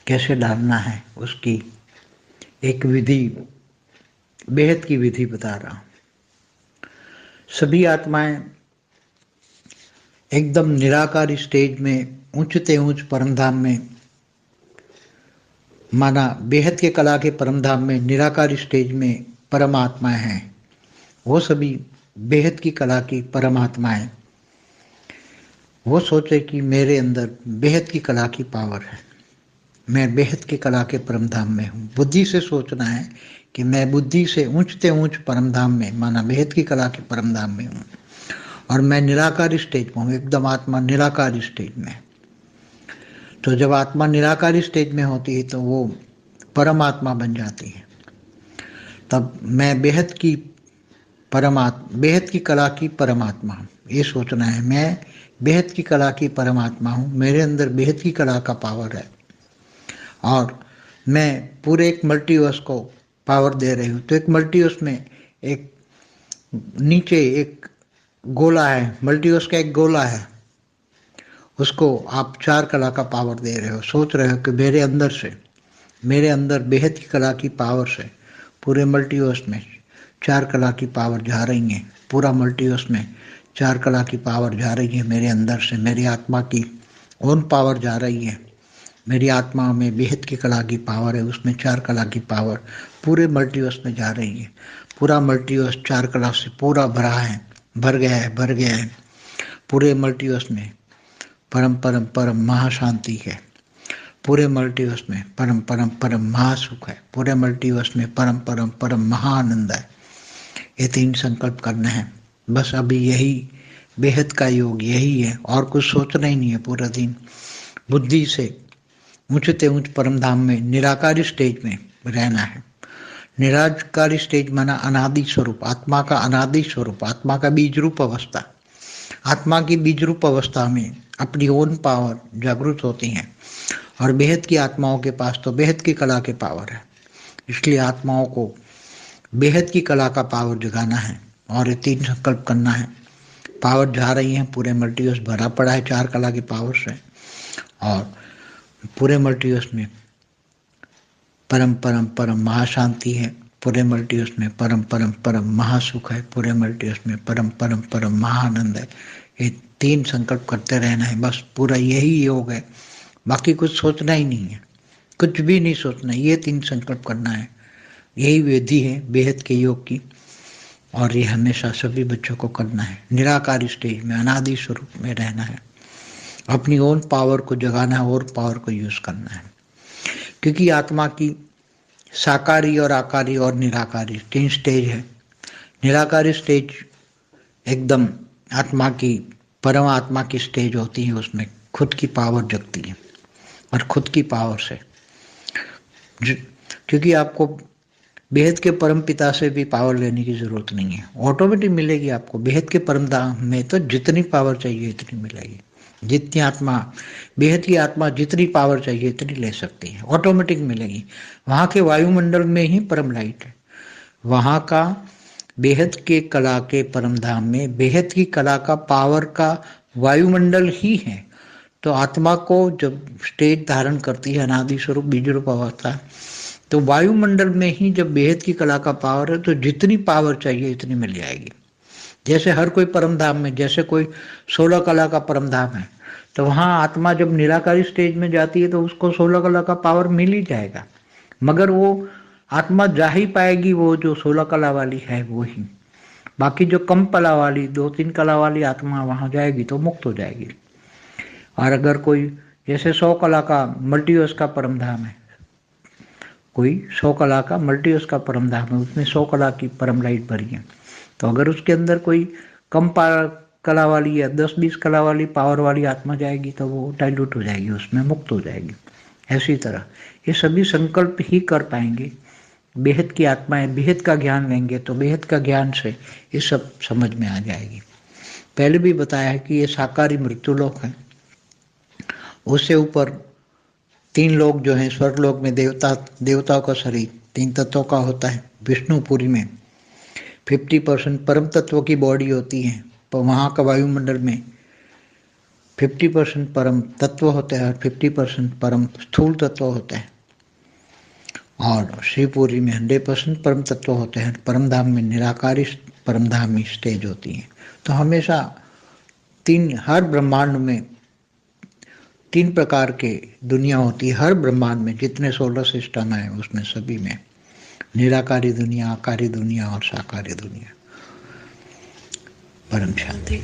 कैसे डालना है उसकी एक विधि, बेहद की विधि बता रहा हूँ। सभी आत्माएं एकदम निराकार स्टेज में, ऊंचते ऊंच परमधाम में, माना बेहद के कला के परमधाम में निराकार स्टेज में परमात्माएं हैं। वो सभी बेहद की कला की परमात्माएं वो सोचे कि मेरे अंदर बेहद की कला की पावर है, मैं बेहद की कला के परमधाम में हूँ। बुद्धि से सोचना है कि मैं बुद्धि से ऊंचते ऊंच परमधाम में, माना बेहद की कला के परमधाम में हूँ, और मैं निराकार स्टेज में हूँ, एकदम आत्मा निराकार स्टेज में। तो जब आत्मा निराकार स्टेज में होती है तो वो परमात्मा बन जाती है। तब मैं बेहद की बेहद की कला की परमात्मा हूँ, ये सोचना है। मैं बेहद की कला की परमात्मा हूँ, मेरे अंदर बेहद की कला का पावर है और मैं पूरे एक मल्टीवर्स को पावर दे रही हूँ। तो एक मल्टीवर्स में एक नीचे एक गोला है, मल्टीवर्स का एक गोला है, उसको आप 4 कला का पावर दे रहे हो। सोच रहे हो कि मेरे अंदर से, मेरे अंदर बेहद की कला की पावर से पूरे मल्टीवर्स में 4 कला की पावर जा रही है। पूरा मल्टीवर्स में 4 कला की पावर जा रही है मेरे अंदर से। मेरी आत्मा की ओन पावर जा रही है। मेरी आत्मा में बेहद की कला की पावर है, उसमें 4 कला की पावर पूरे मल्टीवर्स में जा रही है। पूरा मल्टीवर्स 4 कला से पूरा भरा है, भर गया है। पूरे मल्टीवर्स में परम परम परम महाशांति है। पूरे मल्टीवर्स में परम परम परम महासुख है। पूरे मल्टीवर्स में परम परम परम महाआनंद है। ये 3 संकल्प करने हैं बस। अभी यही बेहद का योग यही है, और कुछ सोचना ही नहीं है। पूरा दिन बुद्धि से ऊंचते ऊंच परमधाम में निराकार स्टेज में रहना है। निराकार स्टेज माना अनादि स्वरूप, आत्मा का अनादि स्वरूप, आत्मा का बीज रूप अवस्था। आत्मा की बीज रूप अवस्था में अपनी ओन पावर जागृत होती हैं, और बेहद की आत्माओं के पास तो बेहद की कला के पावर है। इसलिए आत्माओं को बेहद की कला का पावर जगाना है और ये 3 संकल्प करना है। पावर जा रही है, पूरे मल्टीवर्स भरा पड़ा है 4 कला की पावर से, और पूरे मल्टीवर्स में परम परम परम महाशांति है। पूरे मल्टीवर्स में परम परम परम महासुख है। पूरे मल्टीवर्स में परम परम परम महाआनंद है। ये 3 संकल्प करते रहना है बस। पूरा यही योग है, बाकी कुछ सोचना ही नहीं है, कुछ भी नहीं सोचना। ये 3 संकल्प करना है, यही विधि है बेहद के योग की, और ये हमेशा सभी बच्चों को करना है। निराकार स्टेज में अनादि स्वरूप में रहना है, अपनी ओन पावर को जगाना है और पावर को यूज करना है। क्योंकि आत्मा की साकारी और आकारी और निराकारी 3 स्टेज है। निराकारी स्टेज एकदम आत्मा की परमात्मा की स्टेज होती है, उसमें खुद की पावर जगती है, और खुद की पावर से, क्योंकि आपको बेहद के परम पिता से भी पावर लेने की जरूरत नहीं है, ऑटोमेटिक मिलेगी आपको। बेहद के परम धाम में तो जितनी पावर चाहिए इतनी मिलेगी। जितनी आत्मा, बेहद की आत्मा जितनी पावर चाहिए इतनी ले सकती है, ऑटोमेटिक मिलेगी। वहाँ के वायुमंडल में ही परम लाइट है। वहाँ का बेहद के कला के परम धाम में बेहद की कला का पावर का वायुमंडल ही है। तो आत्मा को जब स्टेज धारण करती है अनादि स्वरूप बीज रूप अवस्था, तो वायुमंडल में ही जब बेहद की कला का पावर है तो जितनी पावर चाहिए इतनी मिल जाएगी। जैसे हर कोई परम धाम में, जैसे कोई 16 कला का परम धाम है, तो वहाँ आत्मा जब निराकारी स्टेज में जाती है तो उसको 16 कला का पावर मिल ही जाएगा। मगर वो आत्मा जा ही पाएगी वो जो 16 कला वाली है वो ही। बाकी जो कम कला वाली 2-3 कला वाली आत्मा वहाँ जाएगी तो मुक्त हो जाएगी। और अगर कोई जैसे 100 कला का मल्टीवर्स का परम धाम है, कोई 100 कला का मल्टीवर्स का परम धाम है, उसमें 100 कला की परम लाइट भरी है, तो अगर उसके अंदर कोई कम कला वाली या 10-20 कला वाली पावर वाली आत्मा जाएगी तो वो डाइल्यूट हो जाएगी, उसमें मुक्त हो जाएगी। ऐसी तरह ये सभी संकल्प ही कर पाएंगे। बेहद की आत्माएं बेहद का ज्ञान लेंगे तो बेहद का ज्ञान से ये सब समझ में आ जाएगी। पहले भी बताया है कि ये साकारी मृत्युलोक है, उससे ऊपर 3 लोग जो हैं स्वर्गलोक में देवताओं का शरीर 3 तत्वों का होता है। विष्णुपुरी में 50% परम तत्व की बॉडी होती है, पर वहाँ का वायुमंडल में 50% परम तत्व होते हैं और 50% परम स्थूल तत्व होते हैं। और शिवपुरी में 100% परम तत्व होते हैं। परमधाम में निराकारी परमधामी स्टेज होती है। तो हमेशा हर ब्रह्मांड में 3 प्रकार के दुनिया होती है। हर ब्रह्मांड में जितने सोलर सिस्टम है उसमें सभी में निराकारी दुनिया, आकारी दुनिया और साकारी दुनिया। परम शांति।